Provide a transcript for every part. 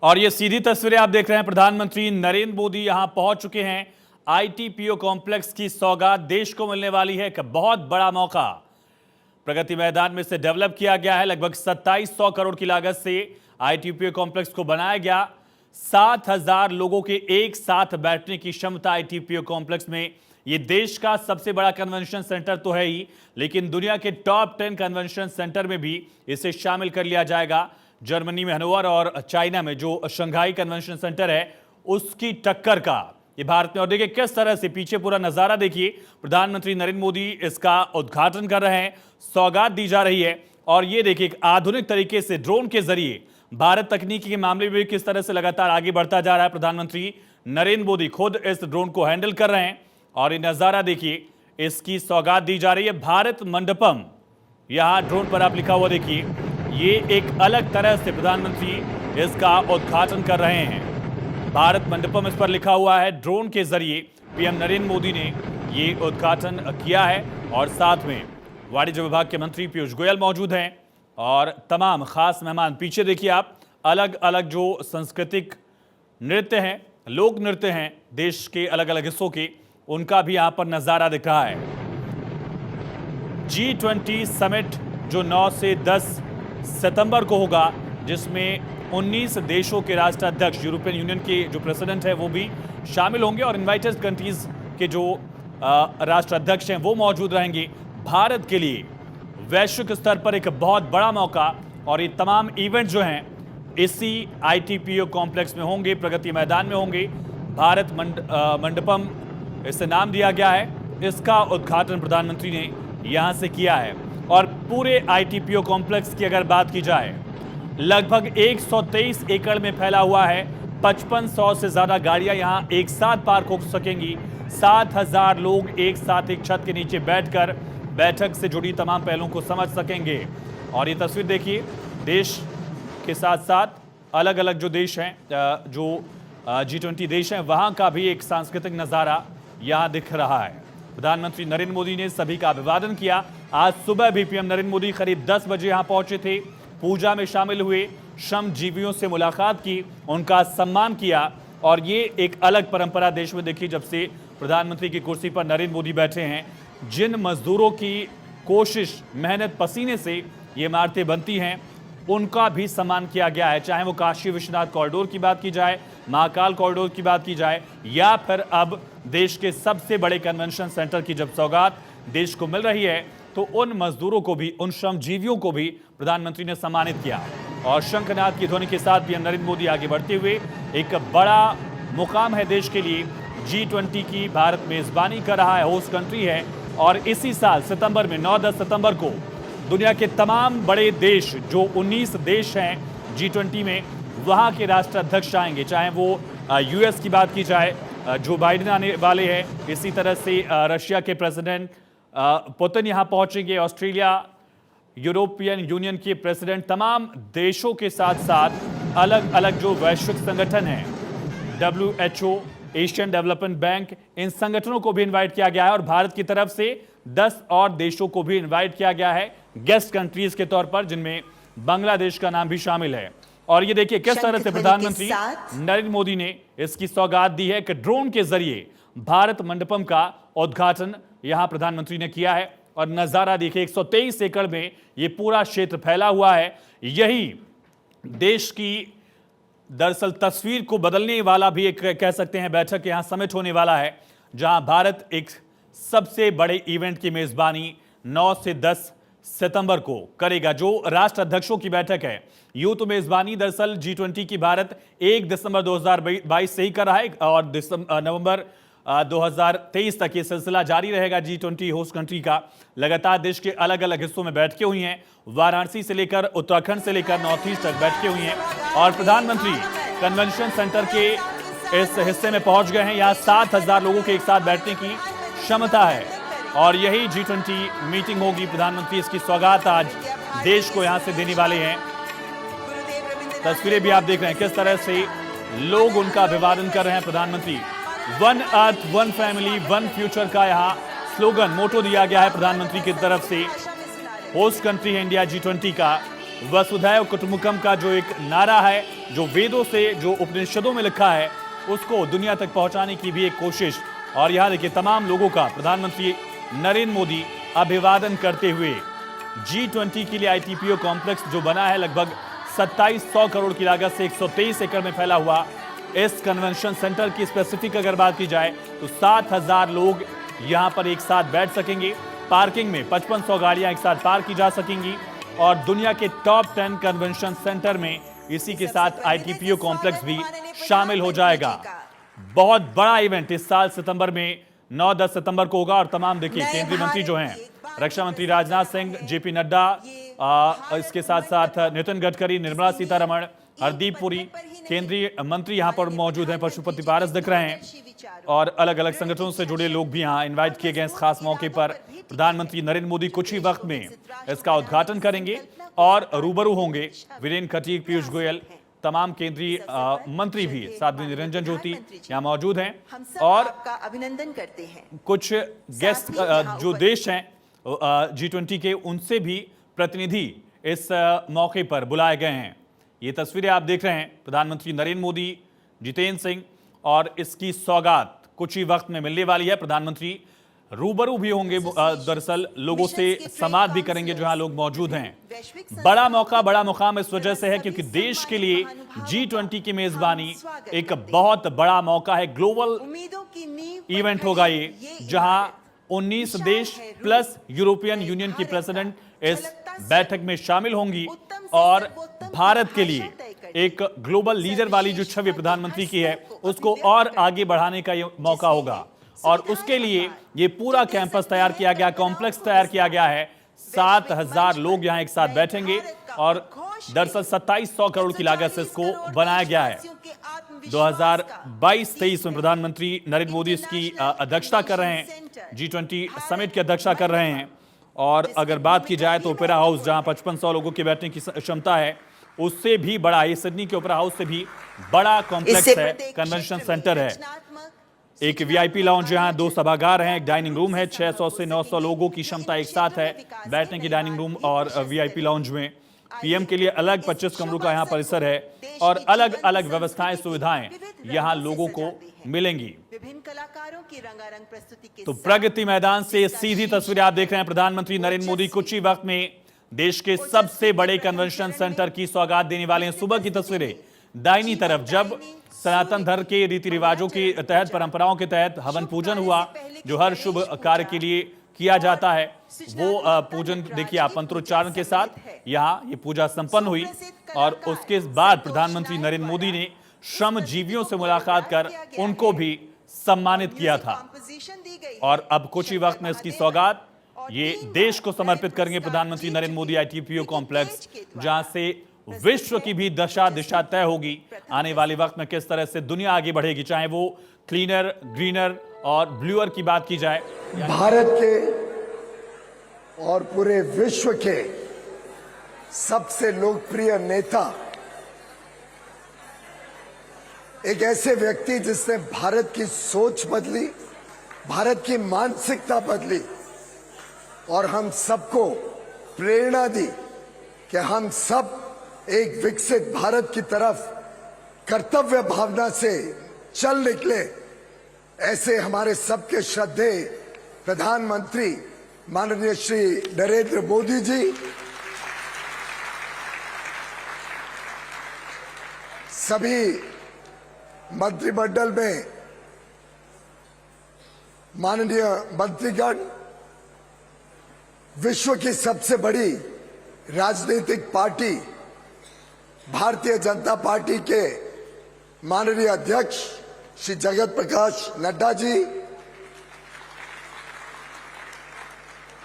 और ये सीधी तस्वीरें आप देख रहे हैं। प्रधानमंत्री नरेंद्र मोदी यहां पहुंच चुके हैं। आईटीपीओ कॉम्प्लेक्स की सौगात देश को मिलने वाली है। एक बहुत बड़ा मौका प्रगति मैदान में से डेवलप किया गया है। लगभग 2700 करोड़ की लागत से आईटीपीओ कॉम्प्लेक्स को बनाया गया। 7000 लोगों के एक साथ बैठने की क्षमता आईटीपीओ कॉम्प्लेक्स में। ये देश का सबसे बड़ा कन्वेंशन सेंटर तो है ही, लेकिन दुनिया के टॉप 10 कन्वेंशन सेंटर में भी इसे शामिल कर लिया जाएगा। जर्मनी में हनोवर और चाइना में जो शंघाई कन्वेंशन सेंटर है उसकी टक्कर का ये भारत में। और देखिए किस तरह से पीछे पूरा नजारा देखिए। प्रधानमंत्री नरेंद्र मोदी इसका उद्घाटन कर रहे हैं, सौगात दी जा रही है। और ये देखिए एक आधुनिक तरीके से ड्रोन के जरिए भारत तकनीकी के मामले में किस तरह से लगातार आगे बढ़ता जा रहा है। प्रधानमंत्री नरेंद्र मोदी खुद इस ड्रोन को हैंडल कर रहे हैं और ये नजारा देखिए, इसकी सौगात दी जा रही है। भारत मंडपम यहां ड्रोन पर आप लिखा हुआ देखिए। ये एक अलग तरह से प्रधानमंत्री इसका उद्घाटन कर रहे हैं। भारत मंडपम इस पर लिखा हुआ है। ड्रोन के जरिए पीएम नरेंद्र मोदी ने ये उद्घाटन किया है और साथ में वाणिज्य विभाग के मंत्री पीयूष गोयल मौजूद हैं और तमाम खास मेहमान। पीछे देखिए आप, अलग अलग जो सांस्कृतिक नृत्य हैं, लोक नृत्य हैं देश के अलग अलग हिस्सों के, उनका भी यहां पर नजारा दिख रहा है। G20 समिट जो 9 से 10 सितंबर को होगा, जिसमें 19 देशों के राष्ट्राध्यक्ष, यूरोपियन यूनियन के जो प्रेसिडेंट है वो भी शामिल होंगे और इनवाइटेड कंट्रीज के जो राष्ट्राध्यक्ष हैं वो मौजूद रहेंगे। भारत के लिए वैश्विक स्तर पर एक बहुत बड़ा मौका और ये तमाम इवेंट जो हैं इसी आईटीपीओ कॉम्प्लेक्स में होंगे, प्रगति मैदान में होंगे। भारत मंडपम इसे नाम दिया गया है। इसका उद्घाटन प्रधानमंत्री ने यहां से किया है। और पूरे आईटीपीओ कॉम्प्लेक्स की अगर बात की जाए, लगभग 123 एकड़ में फैला हुआ है। 5500 से ज्यादा गाड़ियां यहां एक साथ पार्क हो सकेंगी। 7000 लोग एक साथ एक छत के नीचे बैठकर बैठक से जुड़ी तमाम पहलुओं को समझ सकेंगे। और ये तस्वीर देखिए, देश के साथ साथ अलग अलग जो देश हैं, जो G20 देश हैं, वहां का भी एक सांस्कृतिक नजारा यहां दिख रहा है। प्रधानमंत्री नरेंद्र मोदी ने सभी का अभिवादन किया। आज सुबह भी पीएम नरेंद्र मोदी करीब 10 बजे यहां पहुंचे थे, पूजा में शामिल हुए, श्रमजीवियों से मुलाकात की, उनका सम्मान किया। और ये एक अलग परंपरा देश में देखी जब से प्रधानमंत्री की कुर्सी पर नरेंद्र मोदी बैठे हैं। जिन मजदूरों की कोशिश, मेहनत, पसीने से ये इमारतें बनती हैं, उनका भी सम्मान किया गया है। चाहे वो काशी विश्वनाथ कॉरिडोर की बात की जाए, महाकाल कॉरिडोर की बात की जाए, या फिर अब देश के सबसे बड़े कन्वेंशन सेंटर की जब सौगात देश को मिल रही है, तो उन मजदूरों को भी, उन श्रमजीवियों को भी प्रधानमंत्री ने सम्मानित किया। और शंखनाद की ध्वनि के साथ पीएम नरेंद्र मोदी आगे बढ़ते हुए, एक बड़ा मुकाम है देश के लिए। G20 की भारत मेजबानी कर रहा है, होस्ट कंट्री है। और इसी साल सितंबर में 9-10 सितंबर को दुनिया के तमाम बड़े देश, जो 19 देश हैं G20 में, वहां के राष्ट्राध्यक्ष आएंगे। चाहे वो यूएस की बात की जाए, जो बाइडेन आने वाले हैं, इसी तरह से रशिया के प्रेसिडेंट पुतिन यहां पहुंचेंगे, ऑस्ट्रेलिया, यूरोपियन यूनियन के प्रेसिडेंट, तमाम देशों के साथ साथ अलग अलग जो वैश्विक संगठन हैं, WHO, एशियन डेवलपमेंट बैंक, इन संगठनों को भी इनवाइट किया गया है। और भारत की तरफ से 10 और देशों को भी इनवाइट किया गया है गेस्ट कंट्रीज के तौर पर, जिनमें बांग्लादेश का नाम भी शामिल है। और ये देखिए किस तरह से प्रधानमंत्री नरेंद्र मोदी ने इसकी सौगात दी है कि ड्रोन के जरिए भारत मंडपम का उद्घाटन यहां प्रधानमंत्री ने किया है। और नजारा देखिए, 123 एकड़ में यह पूरा क्षेत्र फैला हुआ है। यही देश की दरअसल तस्वीर को बदलने वाला भी एक कह सकते हैं बैठक यहां समिट होने वाला है, जहां भारत एक सबसे बड़े इवेंट की मेजबानी 9 से 10 सितंबर को करेगा, जो राष्ट्राध्यक्षों की बैठक है। यूं तो मेजबानी दरअसल G20 की भारत 1 दिसंबर 2022 से ही कर रहा है और नवंबर 2023 तक ये सिलसिला जारी रहेगा। G20 होस्ट कंट्री का लगातार देश के अलग अलग हिस्सों में बैठकें हुई हैं। वाराणसी से लेकर उत्तराखंड से लेकर नॉर्थ ईस्ट तक बैठकें हुई हैं। और प्रधानमंत्री कन्वेंशन सेंटर के इस हिस्से में पहुंच गए हैं। यहाँ 7000 लोगों के एक साथ बैठने की क्षमता है और यही G20 मीटिंग होगी। प्रधानमंत्री इसकी सौगात आज देश को यहां से देने वाले हैं। तस्वीरें भी आप देख रहे हैं किस तरह से लोग उनका अभिवादन कर रहे हैं। प्रधानमंत्री one earth, one family, one future का यहाँ स्लोगन, मोटो दिया गया है प्रधानमंत्री की तरफ से। होस्ट कंट्री है इंडिया G20 का वसुधैव कुटुंबकम का जो एक नारा है, जो वेदों से, जो उपनिषदों में लिखा है, उसको दुनिया तक पहुंचाने की भी एक कोशिश। और यहां देखिए तमाम लोगों का प्रधानमंत्री नरेंद्र मोदी अभिवादन करते हुए G20 के लिए ITPO कॉम्प्लेक्स जो बना है लगभग 2700 करोड़ की लागत से 123 एकड़ में फैला हुआ इस कन्वेंशन सेंटर की स्पेसिफिक अगर बात की जाए तो 7000 लोग यहां पर एक साथ बैठ सकेंगे। पार्किंग में 5500 गाड़ियां एक साथ पार्क की जा सकेंगी और दुनिया के टॉप 10 कन्वेंशन सेंटर में इसी के साथ ITPO कॉम्प्लेक्स भी शामिल हो जाएगा। बहुत बड़ा इवेंट इस साल सितंबर में 9-10 सितंबर को होगा और तमाम देखिए केंद्रीय मंत्री जो हैं, रक्षा मंत्री राजनाथ सिंह, JP नड्डा, इसके साथ साथ नितिन गडकरी, निर्मला सीतारमण, हरदीप पुरी, केंद्रीय मंत्री यहां पर मौजूद हैं, पशुपति पारस दिख रहे हैं और अलग अलग संगठनों से जुड़े लोग भी यहां इनवाइट किए गए इस खास मौके पर। प्रधानमंत्री नरेंद्र मोदी कुछ ही वक्त में इसका उद्घाटन करेंगे और रूबरू होंगे वीरेंद्र खटीक, पीयूष गोयल, तमाम केंद्रीय मंत्री भी, साध्वी निरंजन ज्योति यहाँ मौजूद हैं और अभिनंदन करते हैं। कुछ गेस्ट जो देश हैं G20 के, उनसे भी प्रतिनिधि इस मौके पर बुलाए गए हैं। ये तस्वीरें आप देख रहे हैं, प्रधानमंत्री नरेंद्र मोदी, जितेंद्र सिंह और इसकी सौगात कुछ ही वक्त में मिलने वाली है। प्रधानमंत्री रूबरू भी होंगे, दरअसल लोगों से संवाद भी करेंगे जो यहाँ लोग मौजूद हैं। बड़ा मौका, बड़ा मुकाम इस वजह से है क्योंकि देश के लिए G20 की मेजबानी एक बहुत बड़ा मौका है। ग्लोबल इवेंट होगा ये, जहां 19 देश प्लस यूरोपियन यूनियन की प्रेसिडेंट इस बैठक में शामिल होंगी और भारत के लिए एक ग्लोबल लीडर वाली जो छवि प्रधानमंत्री की है उसको और आगे बढ़ाने का ये मौका होगा। और उसके लिए ये पूरा कैंपस तैयार किया गया, कॉम्प्लेक्स तैयार किया गया है। 7000 लोग यहां एक साथ बैठेंगे और दरअसल 2700 करोड़ की लागत से इसको बनाया गया है। 2022-23 में प्रधानमंत्री नरेंद्र मोदी इसकी अध्यक्षता कर रहे हैं, G20 समिट की अध्यक्षता कर रहे हैं। और अगर बात की जाए तो ओपेरा हाउस जहां 5500 लोगों के बैठने की क्षमता है, उससे भी बड़ा, ये सिडनी के ओपेरा हाउस से भी बड़ा कॉम्प्लेक्स है, कन्वेंशन सेंटर है। एक VIP लाउंज, यहाँ 2 सभागार हैं, एक डाइनिंग रूम है, 600 से 900 लोगों की क्षमता एक साथ है बैठने की डाइनिंग रूम और VIP लाउंज में। PM के लिए अलग 25 कमरों का यहाँ परिसर है और अलग अलग व्यवस्थाएं, सुविधाएं यहाँ लोगों को मिलेंगी। विभिन्न कलाकारों की रंगारंग प्रस्तुति के तो प्रगति मैदान से सीधी तस्वीरें आप देख रहे हैं। प्रधानमंत्री नरेंद्र मोदी कुछ ही वक्त में देश के सबसे बड़े कन्वेंशन सेंटर की सौगात देने वाले हैं। सुबह की तस्वीरें दाहिनी तरफ, जब सनातन धर्म के रीति रिवाजों के तहत, परंपराओं के तहत हवन पूजन हुआ जो हर शुभ कार्य के लिए किया जाता है, वो पूजन देखिए आप मंत्रोच्चारण के साथ यहाँ ये पूजा संपन्न हुई। और उसके बाद प्रधानमंत्री नरेंद्र मोदी ने श्रमजीवियों से मुलाकात कर उनको भी सम्मानित किया था। और अब कुछ ही वक्त में इसकी सौगात ये देश को समर्पित करेंगे प्रधानमंत्री नरेंद्र मोदी ITPO कॉम्प्लेक्स, जहां से विश्व की भी दिशा तय होगी आने वाले वक्त में किस तरह से दुनिया आगे बढ़ेगी, चाहे वो क्लीनर, ग्रीनर और ब्लूअर की बात की जाए। भारत के और पूरे विश्व के सबसे लोकप्रिय नेता, एक ऐसे व्यक्ति जिसने भारत की सोच बदली, भारत की मानसिकता बदली और हम सबको प्रेरणा दी कि हम सब एक विकसित भारत की तरफ कर्तव्य भावना से चल निकले। ऐसे हमारे सबके श्रद्धेय प्रधानमंत्री माननीय श्री नरेंद्र मोदी जी, सभी मंत्रिमंडल में माननीय मंत्रीगण, विश्व की सबसे बड़ी राजनीतिक पार्टी भारतीय जनता पार्टी के माननीय अध्यक्ष श्री जगत प्रकाश नड्डा जी,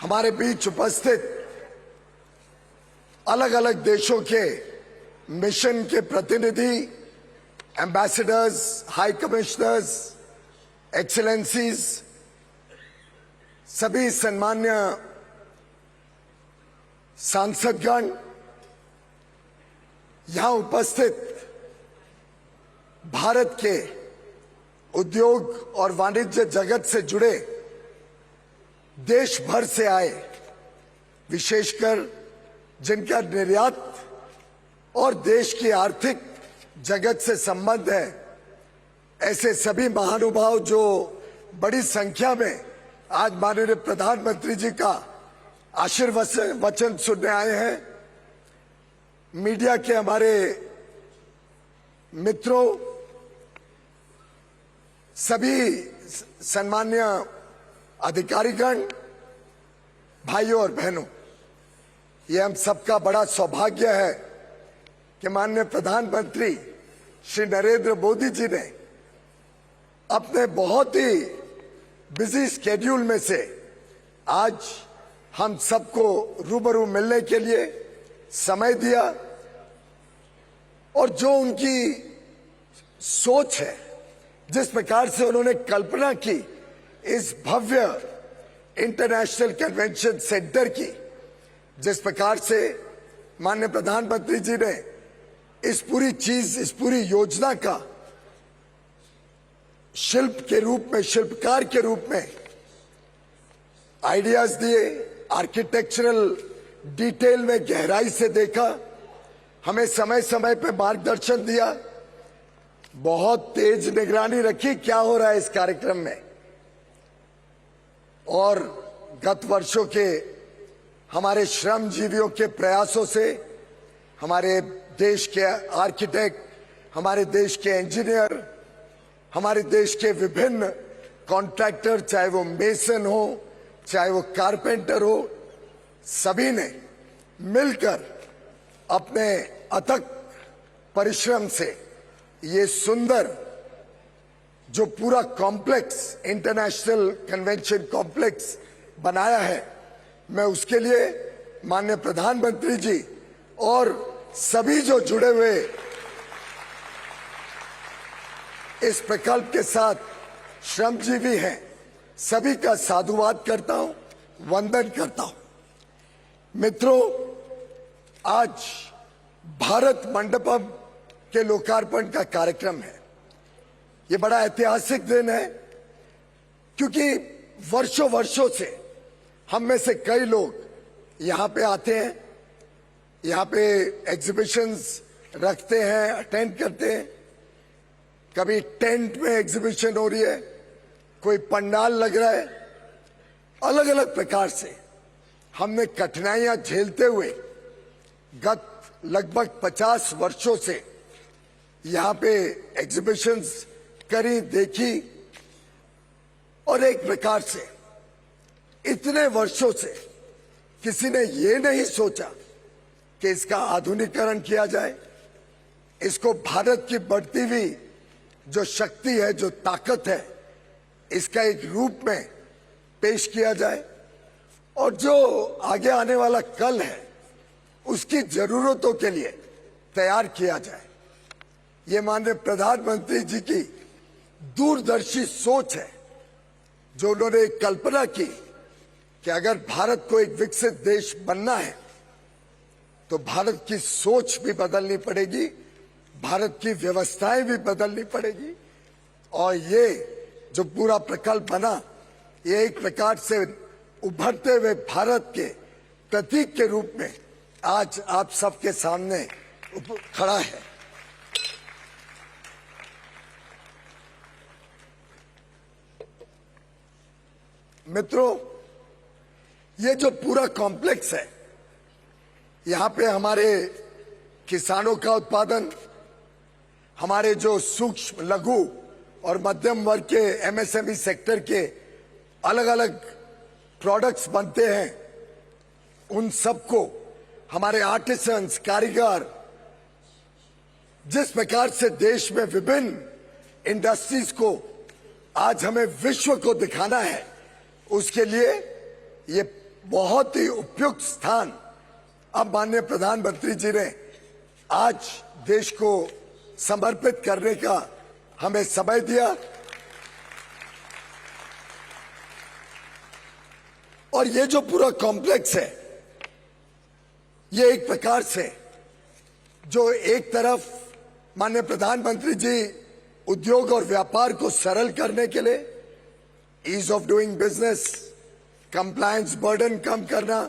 हमारे बीच उपस्थित अलग अलग देशों के मिशन के प्रतिनिधि, एम्बेसडर्स, हाई कमिश्नर्स, एक्सीलेंसीज, सभी सम्मान्य सांसदगण, यहां उपस्थित भारत के उद्योग और वाणिज्य जगत से जुड़े देश भर से आए, विशेषकर जिनका निर्यात और देश की आर्थिक जगत से संबंध है, ऐसे सभी महानुभाव जो बड़ी संख्या में आज माननीय प्रधानमंत्री जी का आशीर्वचन सुनने आए हैं, मीडिया के हमारे मित्रों, सभी सम्मान्य अधिकारीगण, भाइयों और बहनों, ये हम सबका बड़ा सौभाग्य है कि माननीय प्रधानमंत्री श्री नरेंद्र मोदी जी ने अपने बहुत ही बिजी स्केड्यूल में से आज हम सबको रूबरू मिलने के लिए समय दिया, और जो उनकी सोच है, जिस प्रकार से उन्होंने कल्पना की इस भव्य इंटरनेशनल कन्वेंशन सेंटर की, जिस प्रकार से माननीय प्रधानमंत्री जी ने इस पूरी योजना का शिल्प के रूप में, शिल्पकार के रूप में आइडियाज दिए, आर्किटेक्चरल डिटेल में गहराई से देखा, हमें समय समय पे मार्गदर्शन दिया, बहुत तेज निगरानी रखी क्या हो रहा है इस कार्यक्रम में। और गत वर्षों के हमारे श्रमजीवियों के प्रयासों से हमारे देश के आर्किटेक्ट, हमारे देश के इंजीनियर, हमारे देश के विभिन्न कॉन्ट्रैक्टर, चाहे वो मेसन हो, चाहे वो कारपेंटर हो, सभी ने मिलकर अपने अथक परिश्रम से ये सुंदर जो पूरा कॉम्प्लेक्स, इंटरनेशनल कन्वेंशन कॉम्प्लेक्स बनाया है, मैं उसके लिए माननीय प्रधानमंत्री जी और सभी जो जुड़े हुए इस प्रकल्प के साथ श्रमजीवी हैं, सभी का साधुवाद करता हूं, वंदन करता हूं। मित्रों, आज भारत मंडपम के लोकार्पण का कार्यक्रम है। ये बड़ा ऐतिहासिक दिन है, क्योंकि वर्षों वर्षों से हम में से कई लोग यहां पे आते हैं, यहां पे एग्जीबिशंस रखते हैं, अटेंड करते हैं। कभी टेंट में एग्जीबिशन हो रही है, कोई पंडाल लग रहा है, अलग अलग प्रकार से हमने कठिनाइयां झेलते हुए गत लगभग 50 वर्षों से यहां पे एग्जीबिशंस करी, देखी, और एक प्रकार से इतने वर्षों से किसी ने ये नहीं सोचा कि इसका आधुनिकीकरण किया जाए, इसको भारत की बढ़ती हुई जो शक्ति है, जो ताकत है, इसका एक रूप में पेश किया जाए, और जो आगे आने वाला कल है उसकी जरूरतों के लिए तैयार किया जाए। ये माननीय प्रधानमंत्री जी की दूरदर्शी सोच है, जो उन्होंने एक कल्पना की कि अगर भारत को एक विकसित देश बनना है तो भारत की सोच भी बदलनी पड़ेगी, भारत की व्यवस्थाएं भी बदलनी पड़ेगी, और ये जो पूरा प्रकल्प बना, ये एक प्रकार से उभरते हुए भारत के प्रतीक के रूप में आज आप सबके सामने खड़ा है। मित्रों, ये जो पूरा कॉम्प्लेक्स है, यहां पे हमारे किसानों का उत्पादन, हमारे जो सूक्ष्म, लघु और मध्यम वर्ग के एमएसएमई सेक्टर के अलग अलग प्रोडक्ट्स बनते हैं, उन सबको हमारे आर्टिसंस, कारीगर, जिस प्रकार से देश में विभिन्न इंडस्ट्रीज को आज हमें विश्व को दिखाना है, उसके लिए ये बहुत ही उपयुक्त स्थान अब माननीय प्रधानमंत्री जी ने आज देश को समर्पित करने का हमें समय दिया। और ये जो पूरा कॉम्प्लेक्स है, ये एक प्रकार से जो एक तरफ माननीय प्रधानमंत्री जी उद्योग और व्यापार को सरल करने के लिए, ease of doing business, compliance burden कम करना,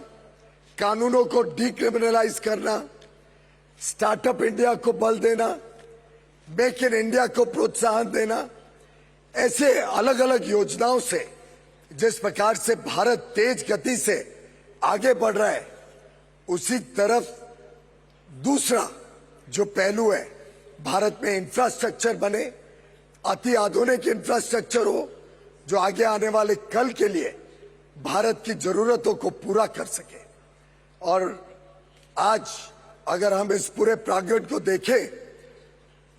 कानूनों को डीक्रिमिनलाइज करना, स्टार्टअप इंडिया को बल देना, मेक इन इंडिया को प्रोत्साहन देना, ऐसे अलग अलग योजनाओं से जिस प्रकार से भारत तेज गति से आगे बढ़ रहा है, उसी तरफ दूसरा जो पहलू है, भारत में इंफ्रास्ट्रक्चर बने, अति आधुनिक इंफ्रास्ट्रक्चर हो जो आगे आने वाले कल के लिए भारत की जरूरतों को पूरा कर सके। और आज अगर हम इस पूरे प्रागट्य को देखें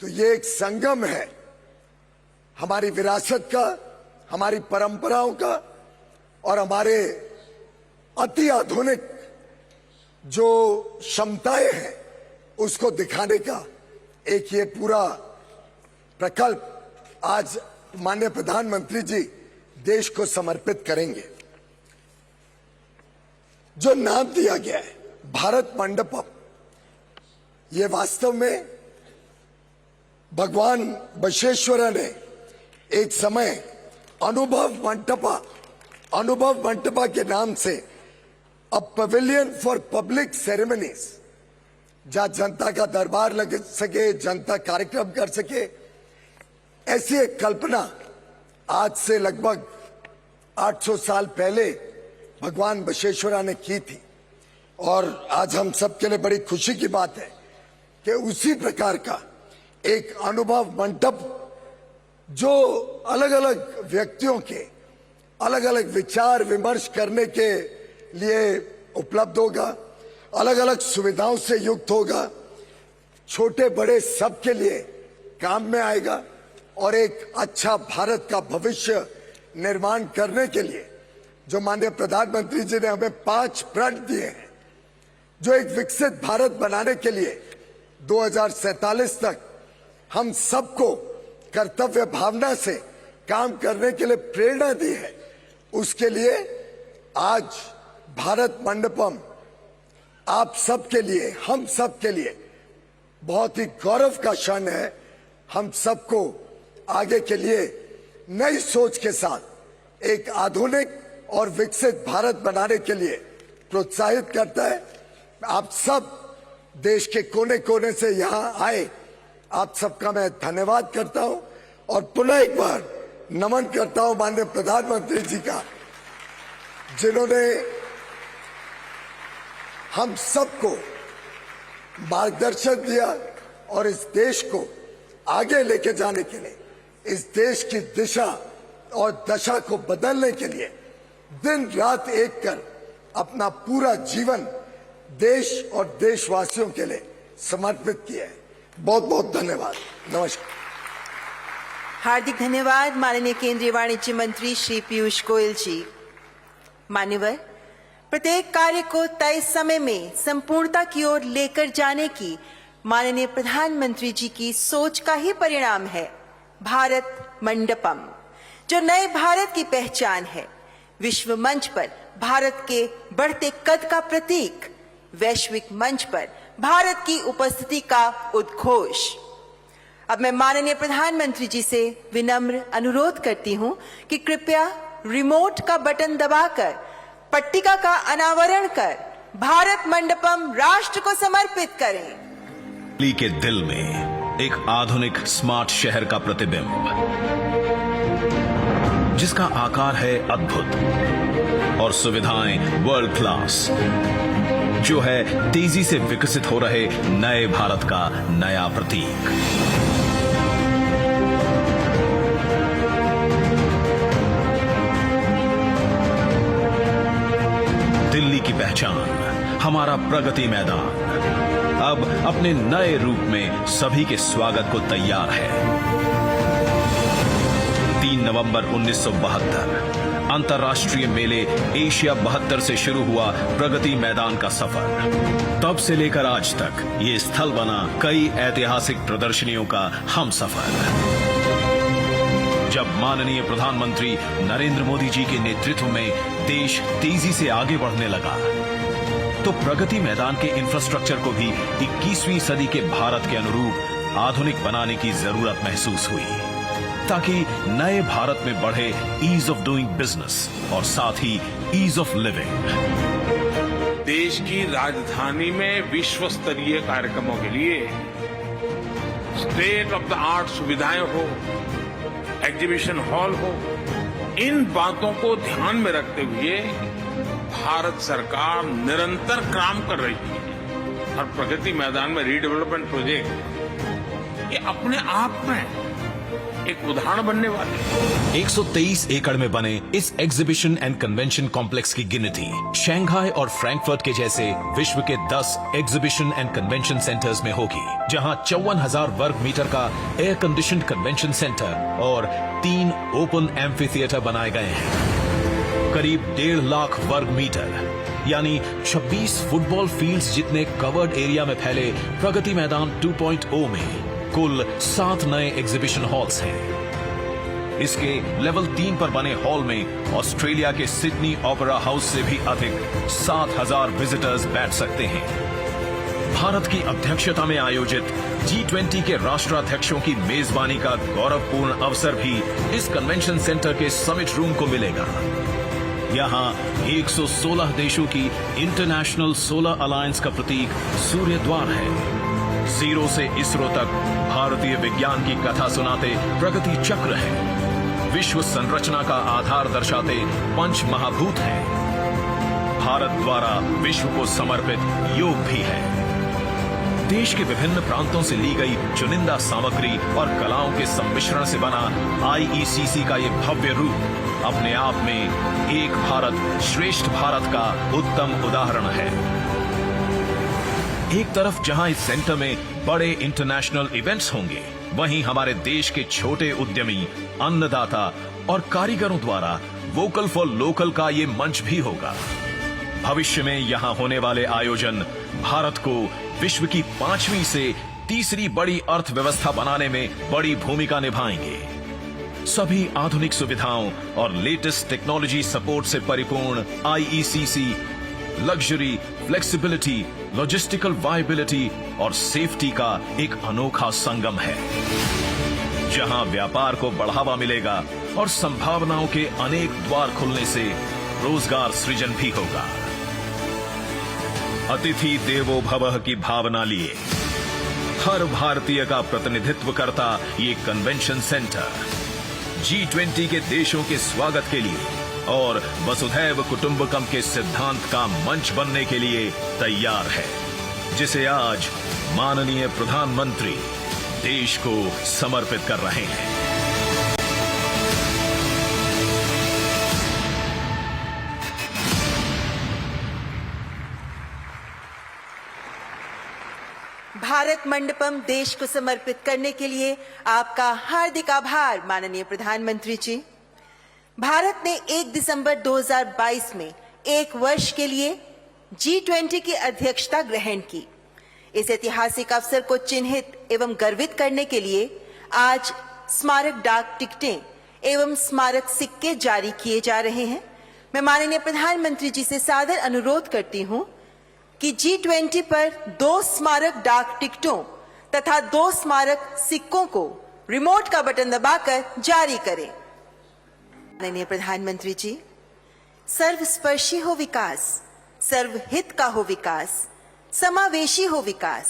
तो ये एक संगम है हमारी विरासत का, हमारी परंपराओं का और हमारे अति आधुनिक जो क्षमताएं हैं उसको दिखाने का एक ये पूरा प्रकल्प आज माननीय प्रधानमंत्री जी देश को समर्पित करेंगे। जो नाम दिया गया है भारत मंडपम, ये वास्तव में भगवान बसवेश्वर ने एक समय अनुभव मंटपा के नाम से अ पवेलियन फॉर पब्लिक सेरेमनीज, जहां जनता का दरबार लग सके, जनता कार्यक्रम कर सके, ऐसी एक कल्पना आज से लगभग 800 साल पहले भगवान बसवेश्वर ने की थी। और आज हम सबके लिए बड़ी खुशी की बात है कि उसी प्रकार का एक अनुभव मंडप जो अलग अलग व्यक्तियों के अलग अलग विचार विमर्श करने के लिए उपलब्ध होगा, अलग अलग सुविधाओं से युक्त होगा, छोटे बड़े सबके लिए काम में आएगा और एक अच्छा भारत का भविष्य निर्माण करने के लिए जो माननीय प्रधानमंत्री जी ने हमें 5 प्रण दिए हैं, जो एक विकसित भारत बनाने के लिए 2047 तक हम सबको कर्तव्य भावना से काम करने के लिए प्रेरणा दी है, उसके लिए आज भारत मंडपम आप सबके लिए, हम सबके लिए बहुत ही गौरव का क्षण है। हम सबको आगे के लिए नई सोच के साथ एक आधुनिक और विकसित भारत बनाने के लिए प्रोत्साहित करता है। आप सब देश के कोने कोने से यहाँ आए, आप सबका मैं धन्यवाद करता हूं और पुनः एक बार नमन करता हूं माननीय प्रधानमंत्री जी का, जिन्होंने हम सबको मार्गदर्शन दिया और इस देश को आगे लेके जाने के लिए, इस देश की दिशा और दशा को बदलने के लिए दिन रात एक कर अपना पूरा जीवन देश और देशवासियों के लिए समर्पित किया है। बहुत बहुत धन्यवाद। नमस्कार। हार्दिक धन्यवाद माननीय केंद्रीय वाणिज्य मंत्री श्री पीयूष गोयल जी। मान्यवर, प्रत्येक कार्य को तय समय में संपूर्णता की ओर लेकर जाने की माननीय प्रधानमंत्री जी की सोच का ही परिणाम है भारत मंडपम, जो नए भारत की पहचान है। विश्व मंच पर भारत के बढ़ते कद का प्रतीक, वैश्विक मंच पर भारत की उपस्थिति का उद्घोष। अब मैं माननीय प्रधानमंत्री जी से विनम्र अनुरोध करती हूं कि कृपया रिमोट का बटन दबाकर पट्टिका का अनावरण कर भारत मंडपम राष्ट्र को समर्पित करें। दिल्ली के दिल में एक आधुनिक स्मार्ट शहर का प्रतिबिंब, जिसका आकार है अद्भुत और सुविधाएं वर्ल्ड क्लास, जो है तेजी से विकसित हो रहे नए भारत का नया प्रतीक। दिल्ली की पहचान, हमारा प्रगति मैदान अब अपने नए रूप में सभी के स्वागत को तैयार है। 3 नवंबर 1972 अंतर्राष्ट्रीय मेले एशिया 72 से शुरू हुआ प्रगति मैदान का सफर। तब से लेकर आज तक ये स्थल बना कई ऐतिहासिक प्रदर्शनियों का हमसफर। जब माननीय प्रधानमंत्री नरेंद्र मोदी जी के नेतृत्व में देश तेजी से आगे बढ़ने लगा, तो प्रगति मैदान के इंफ्रास्ट्रक्चर को भी 21वीं सदी के भारत के अनुरूप आधुनिक बनाने की जरूरत महसूस हुई, ताकि नए भारत में बढ़े ईज ऑफ डूइंग बिजनेस और साथ ही ईज ऑफ लिविंग। देश की राजधानी में विश्व स्तरीय कार्यक्रमों के लिए स्टेट ऑफ द आर्ट सुविधाएं हो, एग्जीबिशन हॉल हो, इन बातों को ध्यान में रखते हुए भारत सरकार निरंतर काम कर रही है और प्रगति मैदान में रीडेवलपमेंट प्रोजेक्ट ये अपने आप में एक उदाहरण बनने वाले हैं। 123 एकड़ में बने इस एग्जीबिशन एंड कन्वेंशन कॉम्प्लेक्स की गिनती शंघाई और फ्रैंकफर्ट के जैसे विश्व के 10 एग्जीबिशन एंड कन्वेंशन सेंटर्स में होगी, जहां 54,000 वर्ग मीटर का एयर कंडीशनड कन्वेंशन सेंटर और 3 ओपन एम्फी थिएटर बनाए गए हैं। करीब 1.5 लाख वर्ग मीटर यानी 26 फुटबॉल फील्ड्स जितने कवर्ड एरिया में फैले प्रगति मैदान 2.0 में कुल 7 नए एग्जीबिशन हॉल्स हैं। इसके लेवल 3 पर बने हॉल में ऑस्ट्रेलिया के सिडनी ओपेरा हाउस से भी अधिक 7,000 विजिटर्स बैठ सकते हैं। भारत की अध्यक्षता में आयोजित G20 के राष्ट्राध्यक्षों की मेजबानी का गौरवपूर्ण अवसर भी इस कन्वेंशन सेंटर के समिट रूम को मिलेगा। यहाँ 116 देशों की इंटरनेशनल सोलर अलायंस का प्रतीक सूर्य द्वार है। जीरो से इसरो तक भारतीय विज्ञान की कथा सुनाते प्रगति चक्र है। विश्व संरचना का आधार दर्शाते पंच महाभूत है। भारत द्वारा विश्व को समर्पित योग भी है। देश के विभिन्न प्रांतों से ली गई चुनिंदा सामग्री और कलाओं के सम्मिश्रण से बना IECC का ये भव्य रूप अपने आप में एक भारत श्रेष्ठ भारत का उत्तम उदाहरण है। एक तरफ जहां इस सेंटर में बड़े इंटरनेशनल इवेंट्स होंगे, वहीं हमारे देश के छोटे उद्यमी, अन्नदाता और कारीगरों द्वारा वोकल फॉर लोकल का ये मंच भी होगा। भविष्य में यहां होने वाले आयोजन भारत को विश्व की 5वीं से तीसरी बड़ी अर्थव्यवस्था बनाने में बड़ी भूमिका निभाएंगे। सभी आधुनिक सुविधाओं और लेटेस्ट टेक्नोलॉजी सपोर्ट से परिपूर्ण IECC luxury, flexibility, logistical viability और सेफ्टी का एक अनोखा संगम है, जहां व्यापार को बढ़ावा मिलेगा और संभावनाओं के अनेक द्वार खुलने से रोजगार सृजन भी होगा। अतिथि देवो भवः की भावना लिए हर भारतीय का प्रतिनिधित्व करता ये कन्वेंशन सेंटर G20 के देशों के स्वागत के लिए और वसुधैव कुटुंबकम के सिद्धांत का मंच बनने के लिए तैयार है, जिसे आज माननीय प्रधानमंत्री देश को समर्पित कर रहे हैं। भारत मंडपम देश को समर्पित करने के लिए आपका हार्दिक आभार माननीय प्रधानमंत्री जी। भारत ने 1 दिसंबर 2022 में 1 वर्ष के लिए G20 की अध्यक्षता ग्रहण की। इस ऐतिहासिक अवसर को चिन्हित एवं गर्वित करने के लिए आज स्मारक डाक टिकटें एवं स्मारक सिक्के जारी किए जा रहे हैं। मैं माननीय प्रधानमंत्री जी से सादर अनुरोध करती हूं कि G20 पर 2 स्मारक डाक टिकटों तथा 2 स्मारक सिक्कों को रिमोट का बटन दबाकर जारी करें। माननीय प्रधानमंत्री जी, सर्वस्पर्शी हो विकास, सर्वहित का हो विकास, समावेशी हो विकास।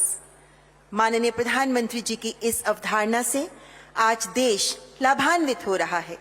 माननीय प्रधानमंत्री जी की इस अवधारणा से आज देश लाभान्वित हो रहा है।